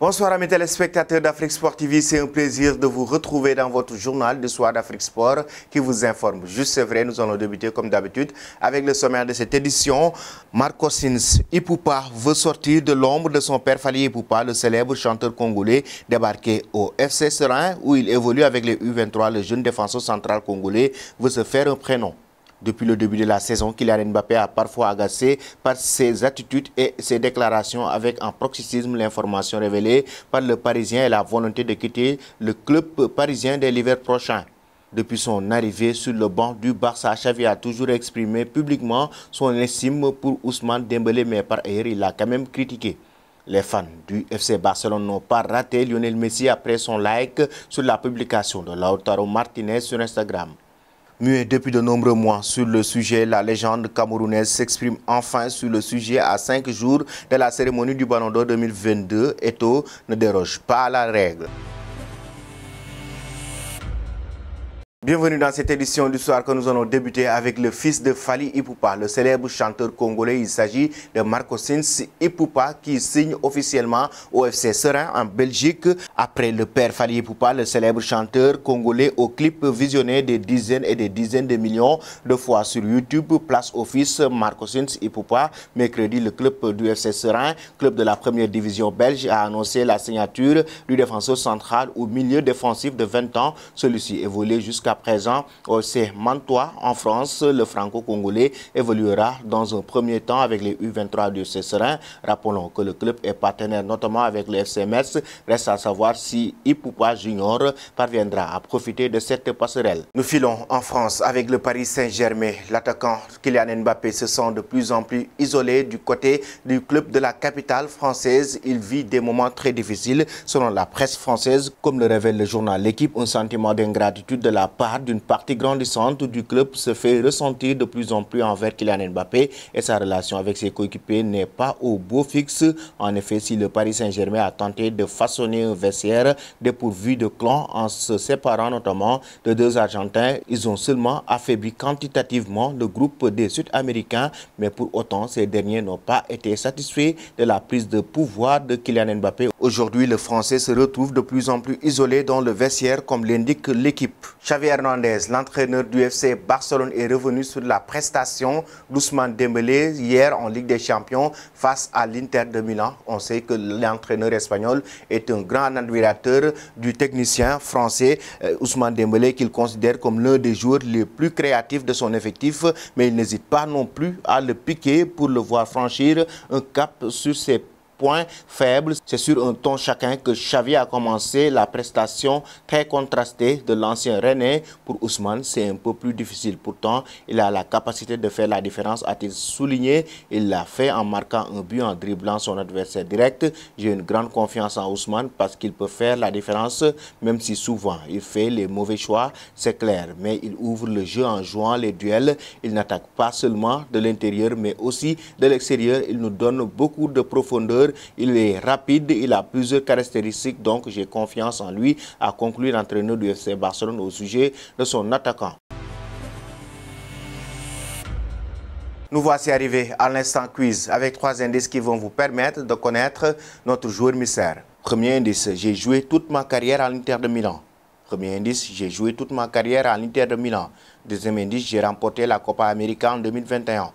Bonsoir amis téléspectateurs d'Afrique Sport TV, c'est un plaisir de vous retrouver dans votre journal du soir d'Afrique Sport qui vous informe. Juste c'est vrai, nous allons débuter comme d'habitude avec le sommaire de cette édition. Marcosins Ipupa veut sortir de l'ombre de son père Fally Ipupa, le célèbre chanteur congolais débarqué au FC Serein où il évolue avec les U23. Le jeune défenseur central congolais veut se faire un prénom. Depuis le début de la saison, Kylian Mbappé a parfois agacé par ses attitudes et ses déclarations avec en paroxysme l'information révélée par le Parisien et la volonté de quitter le club parisien dès l'hiver prochain. Depuis son arrivée sur le banc du Barça, Xavi a toujours exprimé publiquement son estime pour Ousmane Dembélé, mais par ailleurs, il l'a quand même critiqué. Les fans du FC Barcelone n'ont pas raté Lionel Messi après son like sur la publication de Lautaro Martinez sur Instagram. Muet depuis de nombreux mois sur le sujet, la légende camerounaise s'exprime enfin sur le sujet à 5 jours de la cérémonie du Ballon d'Or 2022. Eto'o ne déroge pas à la règle. Bienvenue dans cette édition du soir que nous allons débuter avec le fils de Fally Ipupa, le célèbre chanteur congolais. Il s'agit de Marcosins Ipupa qui signe officiellement au FC Serein en Belgique. Après le père Fally Ipupa, le célèbre chanteur congolais au clip visionné des dizaines et des dizaines de millions de fois sur YouTube, place au fils Marcosins Ipupa. Mercredi, le club du FC Serein, club de la première division belge, a annoncé la signature du défenseur central au milieu défensif de 20 ans. Celui-ci évolue jusqu'à présent au FC Mantois en France. Le franco-congolais évoluera dans un premier temps avec les U23 du FC Serein. Rappelons que le club est partenaire notamment avec le FC Metz. Reste à savoir si Ipupa Junior parviendra à profiter de cette passerelle. Nous filons en France avec le Paris Saint-Germain. L'attaquant Kylian Mbappé se sent de plus en plus isolé du côté du club de la capitale française. Il vit des moments très difficiles selon la presse française. Comme le révèle le journal L'Équipe, un sentiment d'ingratitude de la part d'une partie grandissante du club se fait ressentir de plus en plus envers Kylian Mbappé et sa relation avec ses coéquipiers n'est pas au beau fixe. En effet, si le Paris Saint-Germain a tenté de façonner un vestiaire dépourvu de clan en se séparant notamment de deux Argentins, ils ont seulement affaibli quantitativement le groupe des Sud-Américains, mais pour autant, ces derniers n'ont pas été satisfaits de la prise de pouvoir de Kylian Mbappé. Aujourd'hui, le Français se retrouve de plus en plus isolé dans le vestiaire, comme l'indique L'Équipe. Xavi Hernandez, l'entraîneur du FC Barcelone, est revenu sur la prestation d'Ousmane Dembélé hier en Ligue des Champions face à l'Inter de Milan. On sait que l'entraîneur espagnol est un grand admirateur du technicien français Ousmane Dembélé, qu'il considère comme l'un des joueurs les plus créatifs de son effectif, mais il n'hésite pas non plus à le piquer pour le voir franchir un cap sur ses points faibles. C'est sur un ton chacun que Xavi a commencé la prestation très contrastée de l'ancien Rennais. Pour Ousmane, c'est un peu plus difficile. Pourtant, il a la capacité de faire la différence, a-t-il souligné. Il l'a fait en marquant un but en dribblant son adversaire direct. J'ai une grande confiance en Ousmane parce qu'il peut faire la différence, même si souvent il fait les mauvais choix, c'est clair. Mais il ouvre le jeu en jouant les duels. Il n'attaque pas seulement de l'intérieur, mais aussi de l'extérieur. Il nous donne beaucoup de profondeur. Il est rapide, il a plusieurs caractéristiques, donc j'ai confiance en lui, a conclu l'entraîneur du FC Barcelone au sujet de son attaquant. Nous voici arrivés à l'instant quiz avec 3 indices qui vont vous permettre de connaître notre joueur mystère. Premier indice, j'ai joué toute ma carrière à l'Inter de Milan. Premier indice, j'ai joué toute ma carrière à l'Inter de Milan. Deuxième indice, j'ai remporté la Copa América en 2021.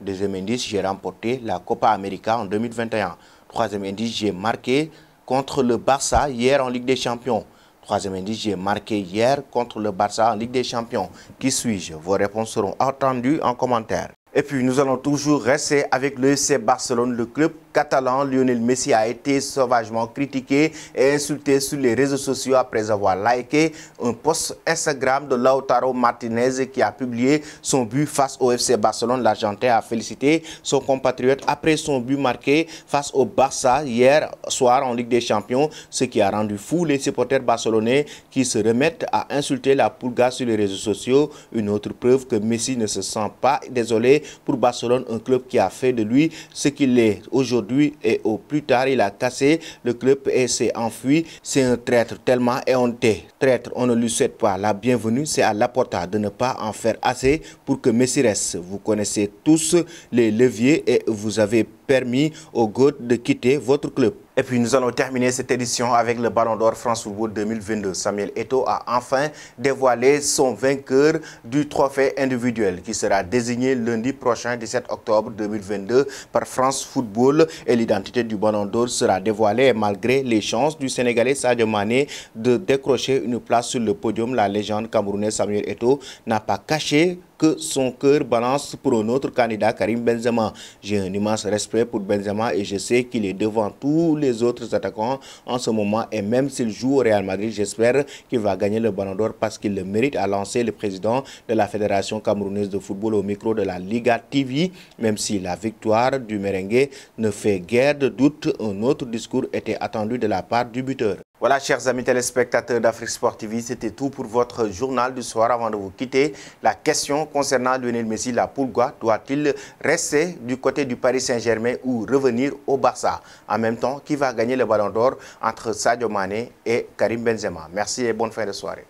Deuxième indice, j'ai remporté la Copa América en 2021. Troisième indice, j'ai marqué contre le Barça hier en Ligue des Champions. Troisième indice, j'ai marqué hier contre le Barça en Ligue des Champions. Qui suis-je? Vos réponses seront attendues en commentaire. Et puis, nous allons toujours rester avec le FC Barcelone. Le club catalan Lionel Messi a été sauvagement critiqué et insulté sur les réseaux sociaux après avoir liké un post Instagram de Lautaro Martinez qui a publié son but face au FC Barcelone. L'Argentin a félicité son compatriote après son but marqué face au Barça hier soir en Ligue des Champions, ce qui a rendu fou les supporters barcelonais qui se remettent à insulter la Pulga sur les réseaux sociaux. Une autre preuve que Messi ne se sent pas désolé pour Barcelone, un club qui a fait de lui ce qu'il est aujourd'hui et au plus tard il a cassé le club et s'est enfui. C'est un traître tellement éhonté. Traître, on ne lui souhaite pas la bienvenue. C'est à Laporta de ne pas en faire assez pour que Messi reste. Vous connaissez tous les leviers et vous avez permis au GOAT de quitter votre club. Et Et puis nous allons terminer cette édition avec le Ballon d'Or France Football 2022. Samuel Eto'o a enfin dévoilé son vainqueur du trophée individuel qui sera désigné lundi prochain 17 octobre 2022 par France Football et l'identité du Ballon d'Or sera dévoilée malgré les chances du Sénégalais Sadio Mané de décrocher une place sur le podium. La légende camerounaise Samuel Eto'o n'a pas caché que son cœur balance pour un autre candidat, Karim Benzema. J'ai un immense respect pour Benzema et je sais qu'il est devant tous les autres attaquants en ce moment et même s'il joue au Real Madrid, j'espère qu'il va gagner le Ballon d'Or parce qu'il le mérite, a lancé le président de la Fédération camerounaise de football au micro de la Liga TV. Même si la victoire du merengue ne fait guère de doute, un autre discours était attendu de la part du buteur. Voilà, chers amis téléspectateurs d'Afrique Sport TV, c'était tout pour votre journal du soir. Avant de vous quitter, la question concernant Lionel Messi, la Pulga, doit-il rester du côté du Paris Saint-Germain ou revenir au Barça? En même temps, qui va gagner le Ballon d'Or entre Sadio Mané et Karim Benzema? Merci et bonne fin de soirée.